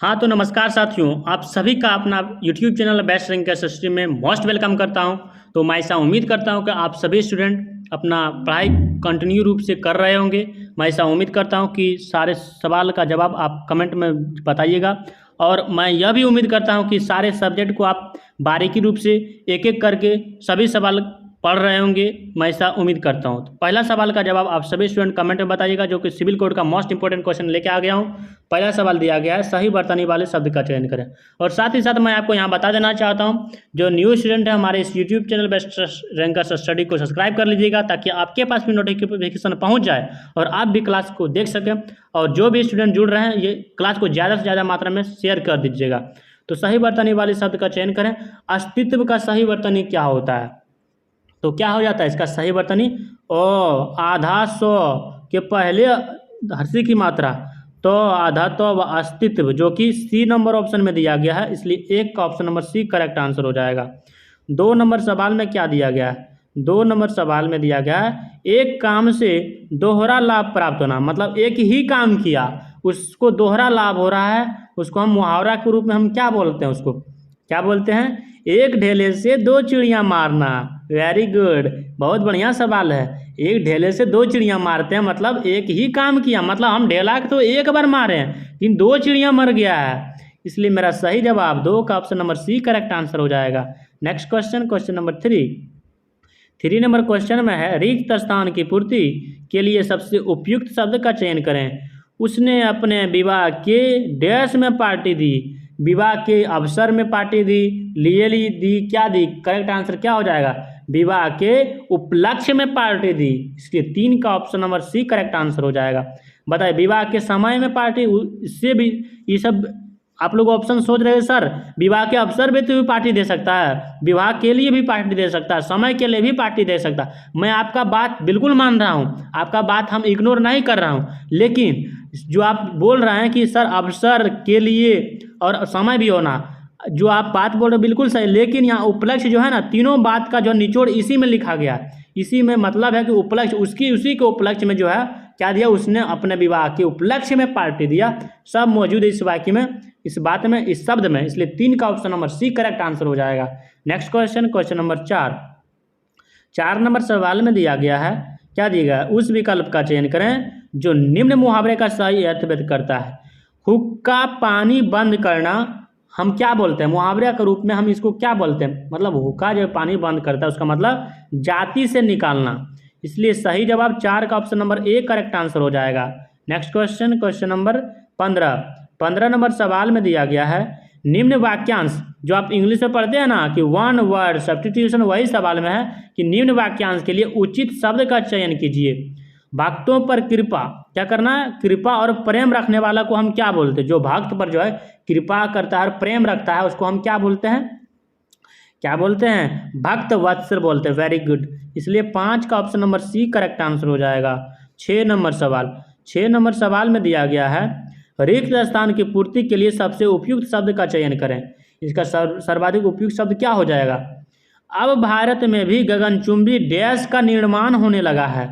हाँ तो नमस्कार साथियों, आप सभी का अपना YouTube channel best rank SST में मोस्ट वेलकम करता हूं। तो मैं ऐसा उम्मीद करता हूं कि आप सभी स्टूडेंट अपना पढ़ाई कंटिन्यू रूप से कर रहे होंगे। मैं ऐसा उम्मीद करता हूं कि सारे सवाल का जवाब आप कमेंट में बताइएगा और मैं यह भी उम्मीद करता हूं कि सारे सब्जेक्ट को आप बारीकी रूप से एक एक करके सभी सवाल पढ़ रहे होंगे। मैं ऐसा उम्मीद करता हूं। तो पहला सवाल का जवाब आप सभी स्टूडेंट कमेंट में बताइएगा, जो कि सिविल कोड का मोस्ट इंपॉर्टेंट क्वेश्चन लेके आ गया हूं। पहला सवाल दिया गया है, सही वर्तनी वाले शब्द का चयन करें। और साथ ही साथ मैं आपको यहाँ बता देना चाहता हूँ, जो न्यू स्टूडेंट है हमारे इस YouTube channel best rankers study को सब्सक्राइब कर लीजिएगा, ताकि आपके पास भी नोटिफिकेशन पहुँच जाए और आप भी क्लास को देख सकें। और जो भी स्टूडेंट जुड़ रहे हैं, ये क्लास को ज़्यादा से ज़्यादा मात्रा में शेयर कर दीजिएगा। तो सही वर्तनी वाले शब्द का चयन करें। अस्तित्व का सही वर्तनी क्या होता है? तो क्या हो जाता है इसका सही वर्तनी? आधा सौ के पहले हर्षी की मात्रा, तो आधा तो अस्तित्व, जो कि सी नंबर ऑप्शन में दिया गया है, इसलिए एक का option number C correct answer हो जाएगा। 2 नंबर सवाल में क्या दिया गया है? 2 नंबर सवाल में दिया गया है, एक काम से दोहरा लाभ प्राप्त होना। मतलब एक ही काम किया, उसको दोहरा लाभ हो रहा है, उसको हम मुहावरा के रूप में हम क्या बोलते हैं? उसको क्या बोलते हैं? एक ढेले से 2 चिड़ियाँ मारना। वेरी गुड, बहुत बढ़िया सवाल है। एक ढेले से 2 चिड़ियाँ मारते हैं, मतलब एक ही काम किया, मतलब हम ढेला तो एक बार मारे हैं, लेकिन 2 चिड़ियाँ मर गया है, इसलिए मेरा सही जवाब 2 का option number C correct answer हो जाएगा। Next question, question number 3 number question में है, रिक्त स्थान की पूर्ति के लिए सबसे उपयुक्त शब्द का चयन करें। उसने अपने विवाह के डैश में पार्टी दी, विवाह के अवसर में पार्टी दी, लिए ली दी, क्या दी? करेक्ट आंसर क्या हो जाएगा? विवाह के उपलक्ष्य में पार्टी दी, इसलिए 3 का option number C correct answer हो जाएगा। बताइए, विवाह के समय में पार्टी, इससे भी ये सब आप लोग ऑप्शन सोच रहे हैं सर विवाह के अवसर पे तो भी पार्टी दे सकता है, विवाह के लिए भी पार्टी दे सकता है, समय के लिए भी पार्टी दे सकता है। मैं आपका बात बिल्कुल मान रहा हूँ, आपका बात हम इग्नोर नहीं कर रहा हूँ, लेकिन जो आप बोल रहे हैं कि सर अवसर के लिए और समय भी होना, जो आप बात बोल रहे हो बिल्कुल सही, लेकिन यहाँ उपलक्ष्य जो है ना, तीनों बात का जो निचोड़ इसी में लिखा गया है। इसी में मतलब है कि उपलक्ष्य, उसी के उपलक्ष्य में जो है क्या दिया? उसने अपने विवाह के उपलक्ष्य में पार्टी दिया। सब मौजूद है इस वाक्य में, इस बात में, इस शब्द में, इसलिए 3 का option number C correct answer हो जाएगा। Next question, question number 4 number सवाल में दिया गया है, क्या दिया गया? उस विकल्प का चयन करें जो निम्न मुहावरे का सही अर्थ व्यक्त करता है। हुक्का पानी बंद करना हम क्या बोलते हैं? मुहावरे के रूप में हम इसको क्या बोलते हैं? मतलब हुक्का जो पानी बंद करता है, उसका मतलब जाति से निकालना, इसलिए सही जवाब 4 का option number A correct answer हो जाएगा। Next question, question number 15 number सवाल में दिया गया है, निम्न वाक्यांश, जो आप इंग्लिश में पढ़ते हैं ना कि 1 वर्ड सब्स्टिट्यूशन, वही सवाल में है कि निम्न वाक्यांश के लिए उचित शब्द का चयन कीजिए। भक्तों पर कृपा, क्या करना है? कृपा और प्रेम रखने वाला को हम क्या बोलते हैं? जो भक्त पर जो है कृपा करता है और प्रेम रखता है, उसको हम क्या बोलते हैं? क्या बोलते हैं? भक्त वत्सल बोलते हैं। वेरी गुड, इसलिए 5 का option number C correct answer हो जाएगा। 6 नंबर सवाल में दिया गया है, रिक्त स्थान की पूर्ति के लिए सबसे उपयुक्त शब्द का चयन करें। इसका सर्वाधिक उपयुक्त शब्द क्या हो जाएगा? अब भारत में भी गगनचुंबी डैश का निर्माण होने लगा है।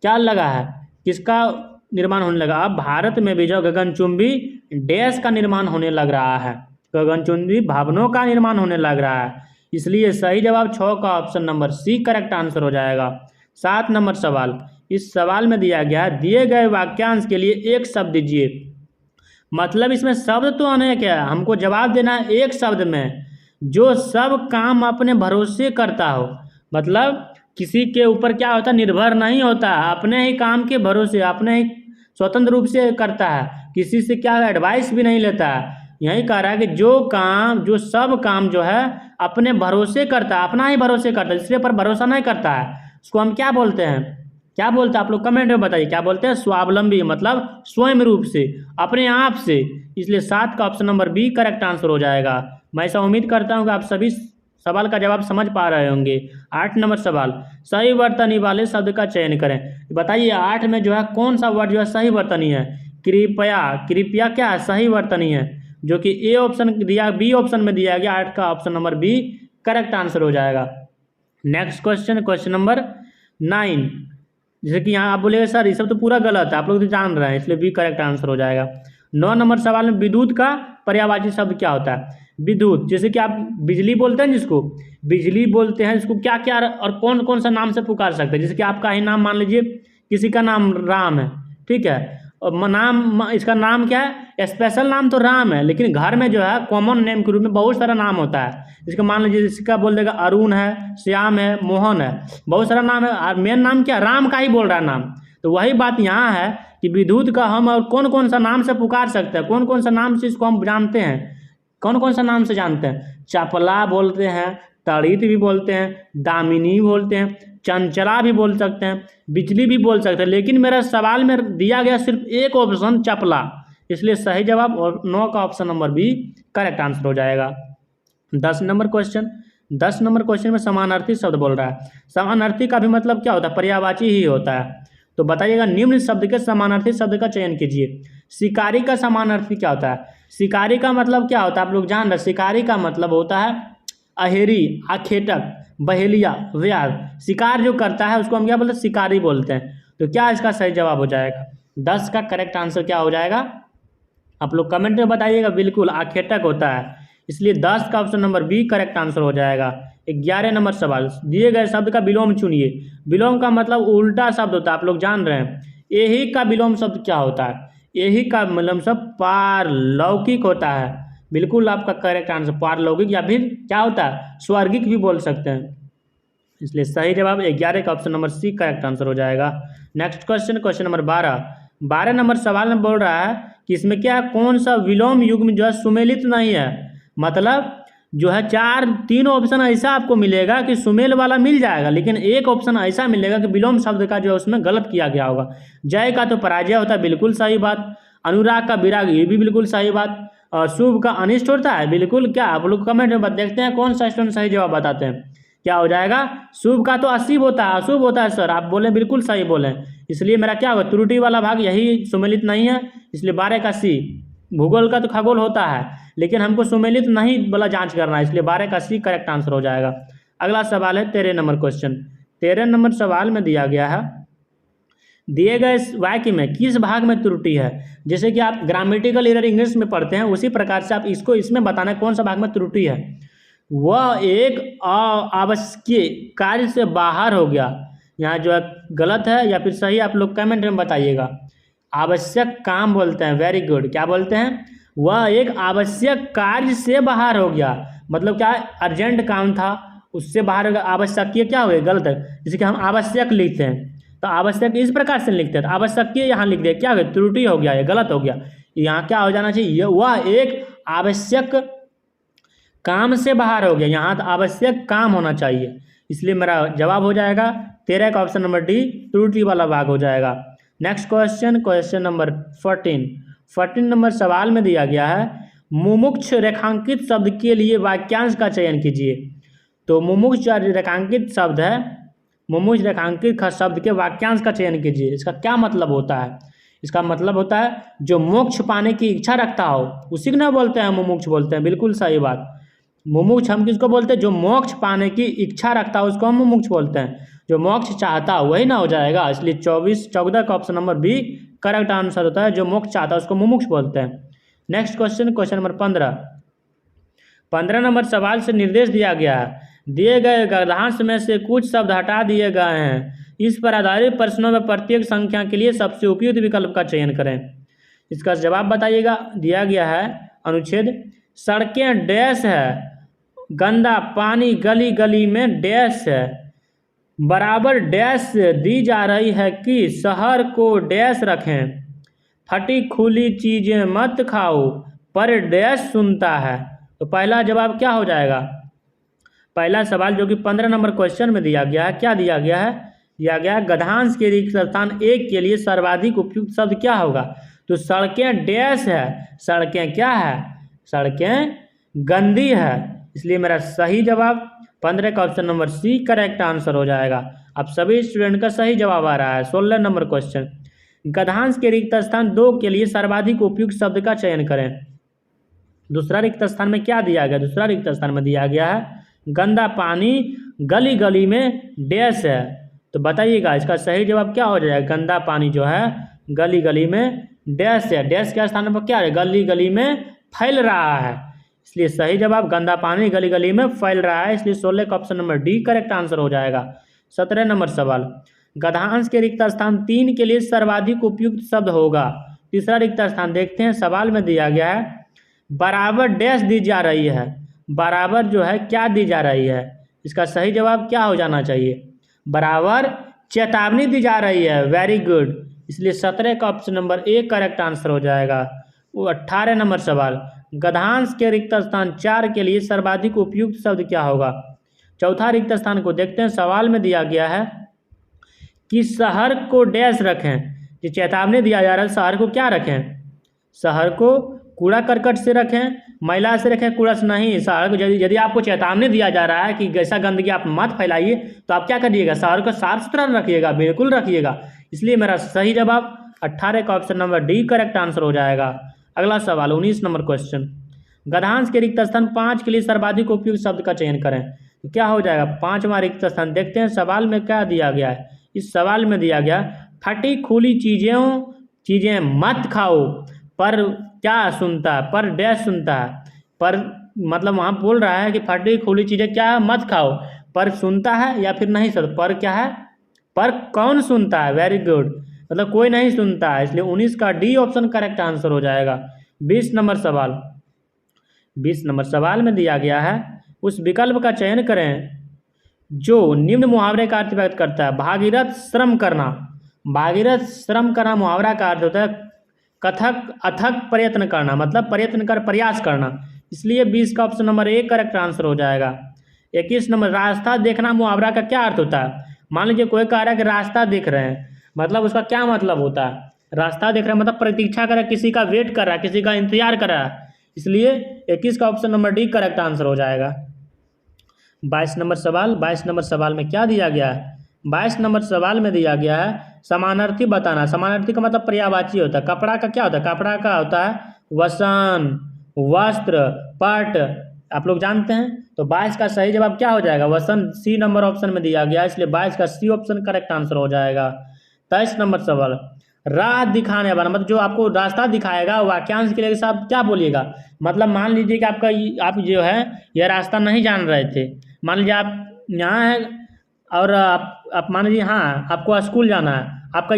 क्या लगा है? किसका निर्माण होने लगा? अब भारत में भी जो गगनचुंबी डैश का निर्माण होने लग रहा है, गगनचुंबी भवनों का निर्माण होने लग रहा है, इसलिए सही जवाब 6 का option number C correct answer हो जाएगा। 7 नंबर सवाल, इस सवाल में दिया गया है, दिए गए वाक्यांश के लिए एक शब्द दीजिए। मतलब इसमें शब्द तो अनेक है, हमको जवाब देना है एक शब्द में, जो सब काम अपने भरोसे करता हो। मतलब किसी के ऊपर क्या होता है? निर्भर नहीं होता, अपने ही काम के भरोसे, अपने ही स्वतंत्र रूप से करता है, किसी से क्या एडवाइस भी नहीं लेता है। यही कह रहा है कि जो सब काम जो है अपने भरोसे करता है, अपना ही भरोसे करता है, दूसरे पर भरोसा नहीं करता है, उसको हम क्या बोलते हैं? क्या बोलते हैं आप लोग कमेंट में बताइए, क्या बोलते हैं? स्वावलंबी, मतलब स्वयं रूप से, अपने आप से, इसलिए 7 का option number B correct answer हो जाएगा। मैं ऐसा उम्मीद करता हूँ कि आप सभी सवाल का जवाब समझ पा रहे होंगे। 8 नंबर सवाल, सही वर्तनी वाले शब्द का चयन करें। बताइए 8 में जो है कौन सा वर्ड जो है सही वर्तनी है? कृपया, कृपया क्या है? सही वर्तनी है, जो कि ए ऑप्शन दिया, बी ऑप्शन में दिया गया। 8 का option number B correct answer हो जाएगा। नेक्स्ट क्वेश्चन, क्वेश्चन नंबर 9, जैसे कि यहाँ आप बोलेंगे सर ये सब तो पूरा गलत है, आप लोग तो जान रहे हैं, इसलिए बी करेक्ट आंसर हो जाएगा। 9 नंबर सवाल में विद्युत का पर्यायवाची शब्द क्या होता है? विद्युत, जैसे कि आप बिजली बोलते हैं, जिसको बिजली बोलते हैं, इसको क्या क्या और कौन कौन सा नाम से पुकार सकते हैं? जैसे कि आपका ही नाम मान लीजिए, किसी का नाम राम है, ठीक है, और इसका नाम क्या है? स्पेशल नाम तो राम है, लेकिन घर में जो है कॉमन नेम के रूप में बहुत सारा नाम होता है। जिसका मान लीजिए, जिसका बोल देगा अरुण है, श्याम है, मोहन है, बहुत सारा नाम है, और मेन नाम क्या? राम का ही बोल रहा है नाम। तो वही बात यहाँ है कि विद्युत का हम और कौन कौन सा नाम से पुकार सकते हैं, कौन कौन सा नाम से इसको हम जानते हैं, कौन कौन सा नाम से जानते हैं? चपला बोलते हैं, तड़ित भी बोलते हैं, दामिनी बोलते हैं, चंचला भी बोल सकते हैं, बिजली भी बोल सकते हैं। लेकिन मेरा सवाल में दिया गया सिर्फ एक ऑप्शन, चपला, इसलिए सही जवाब और 9 का option number B correct answer हो जाएगा। 10 नंबर क्वेश्चन में समानार्थी शब्द बोल रहा है। समानार्थी का भी मतलब क्या होता है? पर्यायवाची ही होता है। तो बताइएगा, निम्न शब्द के समानार्थी शब्द का चयन कीजिए। शिकारी का समानार्थी क्या होता है? शिकारी का मतलब क्या होता है? आप लोग जान रहे, शिकारी का मतलब होता है अहेरी, आखेटक, बहेलिया, व्याध। शिकार जो करता है उसको हम क्या बोलते हैं? शिकारी बोलते हैं। तो क्या इसका सही जवाब हो जाएगा? 10 का करेक्ट आंसर क्या हो जाएगा? आप लोग कमेंट में बताइएगा। बिल्कुल आखेटक होता है, इसलिए 10 का option number B correct answer हो जाएगा। 11 नंबर सवाल, दिए गए शब्द का विलोम चुनिए। विलोम का मतलब उल्टा शब्द होता है, आप लोग जान रहे हैं। एही का विलोम शब्द क्या होता है? एही का विलोम शब्द पारलौकिक होता है। बिल्कुल आपका करेक्ट आंसर पारलौकिक, या फिर क्या होता है? स्वर्गिक भी बोल सकते हैं। इसलिए सही जवाब 11 का option number C correct answer हो जाएगा। नेक्स्ट क्वेश्चन नंबर 12 नंबर सवाल में बोल रहा है कि इसमें क्या है? कौन सा विलोम युग्म जो है सुमेलित नहीं है? मतलब जो है 3 ऑप्शन ऐसा आपको मिलेगा कि सुमेल वाला मिल जाएगा, लेकिन एक ऑप्शन ऐसा मिलेगा कि विलोम शब्द का जो है उसमें गलत किया गया होगा। जय का तो पराजय होता है, बिल्कुल सही बात। अनुराग का विराग, ये भी बिल्कुल सही बात। और शुभ का अनिष्ट होता है, बिल्कुल। क्या आप लोग कमेंट में देखते हैं कौन सा स्टूडेंट सही जवाब बताते हैं? क्या हो जाएगा? शुभ का तो अशुभ होता है, अशुभ होता है सर, आप बोले बिल्कुल सही बोले। इसलिए मेरा क्या होगा? त्रुटि वाला भाग यही सुमेलित नहीं है, इसलिए 12 का सी। भूगोल का तो खगोल होता है, लेकिन हमको सुमेलित नहीं वाला जांच करना है, इसलिए 12 का सी करेक्ट आंसर हो जाएगा। अगला सवाल है 13 नंबर क्वेश्चन। 13 नंबर सवाल में दिया गया है, दिए गए वाक्य में किस भाग में त्रुटि है? जैसे कि आप ग्रामेटिकल एरर इंग्लिश में पढ़ते हैं, उसी प्रकार से आप इसको इसमें बताना है कौन सा भाग में त्रुटि है। वह एक आवश्यक कार्य से बाहर हो गया। यहाँ जो है गलत है या फिर सही, आप लोग कमेंट में बताइएगा। आवश्यक काम बोलते हैं, वेरी गुड। क्या बोलते हैं? वह एक आवश्यक कार्य से बाहर हो गया, मतलब क्या है? अर्जेंट काम था, उससे बाहर हो गया। आवश्यक क्या हो गया? गलत है। जैसे कि हम आवश्यक लिखते हैं, तो आवश्यक इस प्रकार से लिखते हैं, तो आवश्यक यहाँ लिख दिया, क्या हो गया? त्रुटि हो गया, ये गलत हो गया। यहाँ क्या हो जाना चाहिए? वह एक आवश्यक काम से बाहर हो गया, यहाँ तो आवश्यक काम होना चाहिए। इसलिए मेरा जवाब हो जाएगा 13 का ऑप्शन नंबर डी, त्रुटि वाला भाग हो जाएगा। नेक्स्ट क्वेश्चन नंबर 14 नंबर सवाल में दिया गया है, मुमुक्ष रेखांकित शब्द के लिए वाक्यांश का चयन कीजिए। तो मुमुक्ष रेखांकित शब्द है, मुमुक्ष रेखांकित शब्द के वाक्यांश का चयन कीजिए। इसका क्या मतलब होता है? इसका मतलब होता है जो मोक्ष पाने की इच्छा रखता हो उसी को ना बोलते हैं मुमुक्ष बोलते हैं, बिल्कुल सही बात। मुमुक्ष हम किसको बोलते हैं? जो मोक्ष पाने की इच्छा रखता है उसको हम मुमुक्ष बोलते हैं। जो मोक्ष चाहता है वही ना हो जाएगा, इसलिए 14 का option number B correct answer होता है। जो मोक्ष चाहता है उसको मुमुक्ष बोलते हैं। नेक्स्ट क्वेश्चन नंबर 15 नंबर सवाल से निर्देश दिया गया है, दिए गए गद्यांश में से कुछ शब्द हटा दिए गए हैं। इस पर आधारित प्रश्नों में प्रत्येक संख्या के लिए सबसे उपयुक्त विकल्प का चयन करें। इसका जवाब बताइएगा। दिया गया है अनुच्छेद, सड़कें डैश है, गंदा पानी गली गली में डैश है, बराबर डैश दी जा रही है कि शहर को डैश रखें, फटी खुली चीज़ें मत खाओ पर डैश सुनता है। तो पहला जवाब क्या हो जाएगा? पहला सवाल जो कि 15 नंबर क्वेश्चन में दिया गया है, क्या दिया गया है? दिया गया है गद्यांश के रिक्त स्थान 1 के लिए सर्वाधिक उपयुक्त शब्द क्या होगा? तो सड़कें डैश है, सड़कें क्या है? सड़कें गंदी है, इसलिए मेरा सही जवाब 15 का option number C correct answer हो जाएगा। अब सभी स्टूडेंट का सही जवाब आ रहा है। 16 नंबर क्वेश्चन, गद्यांश के रिक्त स्थान 2 के लिए सर्वाधिक उपयुक्त शब्द का चयन करें। दूसरा रिक्त स्थान में क्या दिया गया? दूसरा रिक्त स्थान में दिया गया है गंदा पानी गली गली में डैश है। तो बताइएगा इसका सही जवाब क्या हो जाएगा? गंदा पानी जो है गली गली में डैश है, डैश के स्थान पर क्या है? गली गली में फैल रहा है, इसलिए सही जवाब गंदा पानी गली गली में फैल रहा है, इसलिए 16 का option number D correct answer हो जाएगा। 17 नंबर सवाल, गद्यांश के रिक्त स्थान 3 के लिए सर्वाधिक उपयुक्त शब्द होगा। तीसरा रिक्त स्थान देखते हैं, सवाल में दिया गया है बराबर डैश दी जा रही है, बराबर जो है क्या दी जा रही है, इसका सही जवाब क्या हो जाना चाहिए, बराबर चेतावनी दी जा रही है। वेरी गुड, इसलिए 17 का option number A correct answer हो जाएगा। वो 18 नंबर सवाल, गद्यांश के रिक्त स्थान 4 के लिए सर्वाधिक उपयुक्त शब्द क्या होगा। चौथा रिक्त स्थान को देखते हैं, सवाल में दिया गया है कि शहर को डैश रखें, ये चेतावनी दिया जा रहा है, शहर को क्या रखें, शहर को कूड़ा करकट से रखें, मैला से रखें, कूड़ा से नहीं। शहर को यदि आपको चेतावनी दिया जा रहा है कि ऐसा गंदगी आप मत फैलाइए, तो आप क्या करिएगा, शहर को साफ सुथरा रखिएगा, बिल्कुल रखिएगा। इसलिए मेरा सही जवाब 18 का option number D correct answer हो जाएगा। अगला सवाल 19 नंबर क्वेश्चन, गद्यांश के रिक्त स्थान 5 के लिए सर्वाधिक उपयुक्त शब्द का चयन करें, तो क्या हो जाएगा। 5वां रिक्त स्थान देखते हैं, सवाल में क्या दिया गया है। इस सवाल में दिया गया फटी खुली चीज़ें मत खाओ, पर क्या सुनता है, पर डैश सुनता है, पर मतलब वहाँ बोल रहा है कि फटी खुली चीज़ें क्या मत खाओ, पर सुनता है या फिर नहीं सुनता, पर क्या है, पर कौन सुनता है। वेरी गुड, मतलब कोई नहीं सुनता है, इसलिए 19 का डी ऑप्शन करेक्ट आंसर हो जाएगा। 20 नंबर सवाल, 20 नंबर सवाल में दिया गया है उस विकल्प का चयन करें जो निम्न मुहावरे का अर्थ व्यक्त करता है। भागीरथ श्रम करना, भागीरथ श्रम करना मुहावरा का अर्थ होता है कथक अथक प्रयत्न करना, मतलब प्रयत्न कर प्रयास करना, इसलिए 20 का option number A correct answer हो जाएगा। 21 नंबर, रास्ता देखना मुहावरा का क्या अर्थ होता है। मान लीजिए कोई कह रहा है कि रास्ता देख रहे हैं, मतलब उसका क्या मतलब होता है, रास्ता देख रहा है मतलब प्रतीक्षा कर रहा है, किसी का वेट कर रहा है, किसी का इंतजार कर रहा है, इसलिए 21 का option number D correct answer हो जाएगा। 22 नंबर सवाल, 22 नंबर सवाल में क्या दिया गया है। 22 नंबर सवाल में दिया गया है समानार्थी बताना। समानार्थी का मतलब पर्यायवाची होता है। कपड़ा का क्या होता है, कपड़ा का होता है वसन, वस्त्र, पट, आप लोग जानते हैं। तो 22 का सही जवाब क्या हो जाएगा, वसन, सी नंबर ऑप्शन में दिया गया, इसलिए 22 का सी ऑप्शन करेक्ट आंसर हो जाएगा। 23 नंबर सवाल, राह दिखाने वाला, मतलब जो आपको रास्ता दिखाएगा, वाक्यांश के लिए आप क्या बोलिएगा। मतलब मान लीजिए कि आप जो है यह रास्ता नहीं जान रहे थे, मान लीजिए आप यहाँ हैं और आप मान लीजिए हाँ आपको स्कूल जाना है, आपको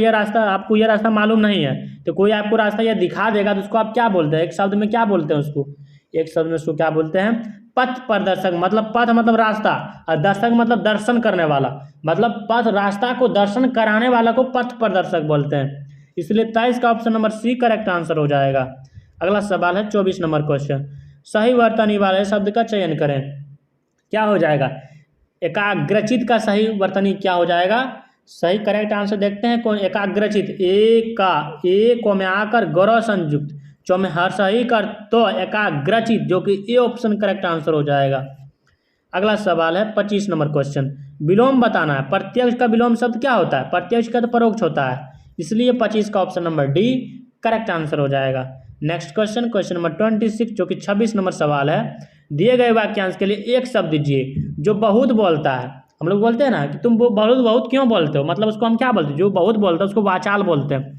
यह रास्ता मालूम नहीं है, तो कोई आपको रास्ता यह दिखा देगा, तो उसको आप क्या बोलते हैं, एक शब्द में क्या बोलते हैं उसको, एक शब्द में उसको क्या बोलते हैं, पथ प्रदर्शक। मतलब पथ मतलब रास्ता, और दर्शक मतलब दर्शन करने वाला, मतलब पथ रास्ता को दर्शन कराने वाला को पथ प्रदर्शक बोलते हैं, इसलिए 23 का option number C correct answer हो जाएगा। अगला सवाल है 24 नंबर क्वेश्चन, सही वर्तनी वाले शब्द का चयन करें, क्या हो जाएगा। एकाग्रचित का सही वर्तनी क्या हो जाएगा, सही करेक्ट आंसर देखते हैं कौन। एकाग्रचित, एक में आकर गौरव संयुक्त, चौ में हर सही कर तो एकाग्रचित, जो कि ए ऑप्शन करेक्ट आंसर हो जाएगा। अगला सवाल है 25 नंबर क्वेश्चन, विलोम बताना है। प्रत्यक्ष का विलोम शब्द क्या होता है, प्रत्यक्ष का तो परोक्ष होता है, इसलिए 25 का option number D correct answer हो जाएगा। नेक्स्ट क्वेश्चन, क्वेश्चन नंबर 26, जो कि 26 नंबर सवाल है। दिए गए वाक्यांश के लिए एक शब्द दीजिए जो बहुत बोलता है। हम लोग बोलते हैं ना कि तुम बहुत क्यों बोलते हो, मतलब उसको हम क्या बोलते हैं, जो बहुत बोलता है उसको वाचाल बोलते हैं,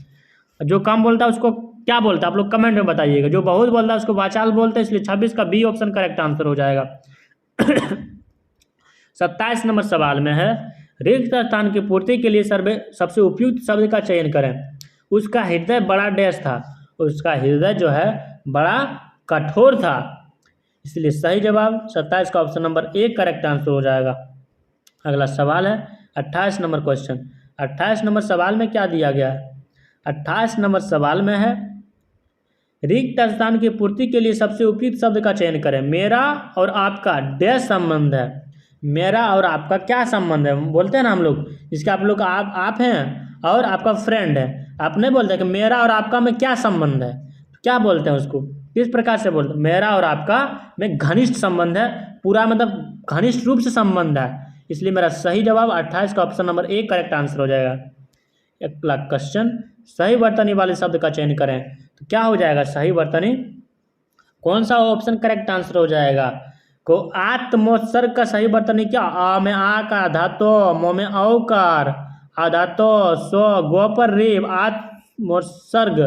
जो कम बोलता है उसको क्या बोलता है, आप लोग कमेंट में बताइएगा। जो बहुत बोलता है उसको वाचाल बोलते हैं, इसलिए 26 का बी ऑप्शन करेक्ट आंसर हो जाएगा। 27 नंबर सवाल में है, रिक्त स्थान की पूर्ति के लिए सबसे उपयुक्त शब्द का चयन करें। उसका हृदय बड़ा डैश था, उसका हृदय जो है बड़ा कठोर था, इसलिए सही जवाब 27 का option number A correct answer हो जाएगा। अगला सवाल है 28 नंबर क्वेश्चन। 28 नंबर सवाल में क्या दिया गया है, 28 नंबर सवाल में है, रिक्त स्थान की पूर्ति के लिए सबसे उपयुक्त शब्द का चयन करें। मेरा और आपका डैश संबंध है, मेरा और आपका क्या संबंध है, बोलते हैं ना हम लोग, जिसके आप लोग आप हैं और आपका फ्रेंड है, आप नहीं बोलते कि मेरा और आपका में क्या संबंध है, क्या बोलते हैं उसको, किस प्रकार से बोलते हैं, मेरा और आपका में घनिष्ठ संबंध है, पूरा मतलब घनिष्ठ रूप से संबंध है, इसलिए मेरा सही जवाब 28 का option number A correct answer हो जाएगा। अगला क्वेश्चन, सही वर्तनी वाले शब्द का चयन करें, तो क्या हो जाएगा सही वर्तनी, कौन सा ऑप्शन करेक्ट आंसर हो जाएगा। को आत्मोत्सर्ग का सही वर्तनी क्या, आ में आ का धातो, मो में औकार, आधातो, सो, गो पर रेव, आत्मोत्सर्ग,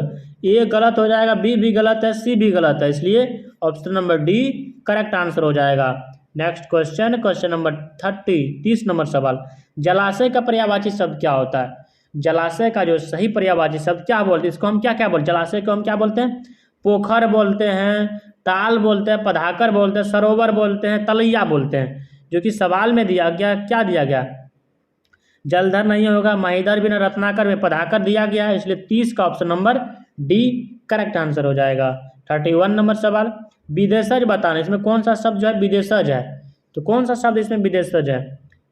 ए गलत हो जाएगा, बी भी गलत है, सी भी गलत है, इसलिए option number D correct answer हो जाएगा। Next question, question number 30 number सवाल, जलाशय का पर्यायवाची शब्द क्या होता है? जलाशय का जो सही पर्यायवाची शब्द क्या बोलते हैं, इसको हम क्या क्या बोलते हैं? जलाशय को हम क्या बोलते हैं? पोखर बोलते हैं, ताल बोलते हैं, पधाकर बोलते हैं, सरोवर बोलते हैं, तलैया बोलते हैं। जो कि सवाल में दिया गया, क्या दिया गया? जलधर नहीं होगा, महिधर भी न, रत्नाकर में पधाकर दिया गया है, इसलिए 30 का option number D correct answer हो जाएगा। 31 नंबर सवाल, विदेशज बताना, इसमें कौन सा शब्द जो है विदेशज है? तो कौन सा शब्द इसमें विदेशज है?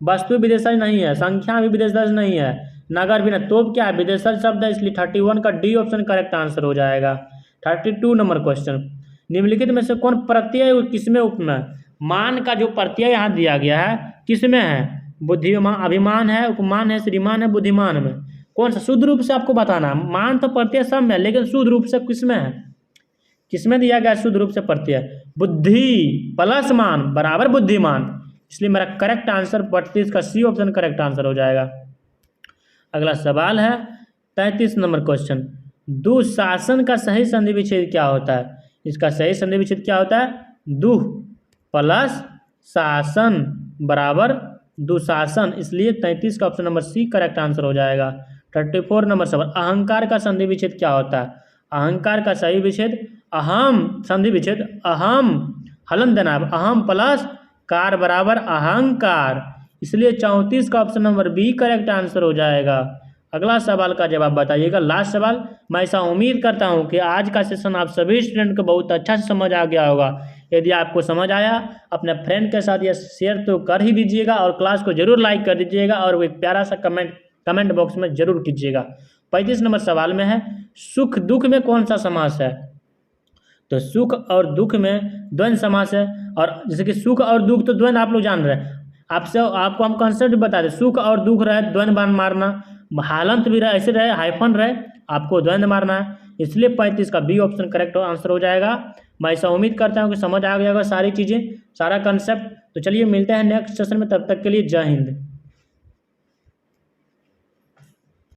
वस्तु विदेशज नहीं है, संख्या भी विदेशज नहीं है, नगर भी नहीं, तो क्या है? विदेशज शब्द है, इसलिए 31 का डी ऑप्शन करेक्ट आंसर हो जाएगा। 32 नंबर क्वेश्चन, निम्नलिखित में से कौन प्रत्यय किसमें उपमा? मान का जो प्रत्यय यहाँ दिया गया है किसमें है? बुद्धिमान, अभिमान है, उपमान है, श्रीमान है, बुद्धिमान में। कौन सा? शुद्ध रूप से आपको बताना, मान तो प्रत्यय सब में, लेकिन शुद्ध रूप से किसमें है? किसमें दिया गया शुद्ध रूप से प्रत्यय? बुद्धि प्लस मान बराबर बुद्धिमान, इसलिए मेरा करेक्ट आंसर 32 का सी ऑप्शन करेक्ट आंसर हो जाएगा। अगला सवाल है 33 नंबर क्वेश्चन, दुशासन का सही संधि विच्छेद क्या होता है? इसका सही संधि विच्छेद क्या होता है? दुह प्लस शासन बराबर दुशासन, इसलिए 33 का option number C correct answer हो जाएगा। 34 नंबर सवाल, अहंकार का संधि विच्छेद क्या होता है? अहंकार का सही विच्छेद अहम, संधि विच्छेद अहम, हलन देना, अहम प्लस कार बराबर अहंकार, इसलिए 34 का option number B correct answer हो जाएगा। अगला सवाल का जवाब बताइएगा, लास्ट सवाल। मैं ऐसा उम्मीद करता हूं कि आज का सेशन आप सभी स्टूडेंट को बहुत अच्छा से समझ आ गया होगा। यदि आपको समझ आया, अपने फ्रेंड के साथ यह शेयर तो कर ही दीजिएगा और क्लास को जरूर लाइक कर दीजिएगा और एक प्यारा सा कमेंट बॉक्स में जरूर कीजिएगा। 35 नंबर सवाल में है, सुख दुख में कौन सा समास है? तो सुख और दुख में द्वंद्व समास है, और जैसे कि सुख और दुख तो द्वंद्व आप लोग जान रहे हैं, आपको हम कंसेप्ट बता दें, सुख और दुख रहे द्वंद्व बाण मारना, हालंत भी रहे, ऐसे रहे हाइफन रहे, आपको द्वंद्व मारना है, इसलिए 35 का बी ऑप्शन करेक्ट आंसर हो जाएगा। मैं ऐसा उम्मीद करता हूँ कि समझ आ गया होगा सारी चीज़ें, सारा कंसेप्ट। तो चलिए मिलते हैं नेक्स्ट सेशन में, तब तक के लिए जय हिंद।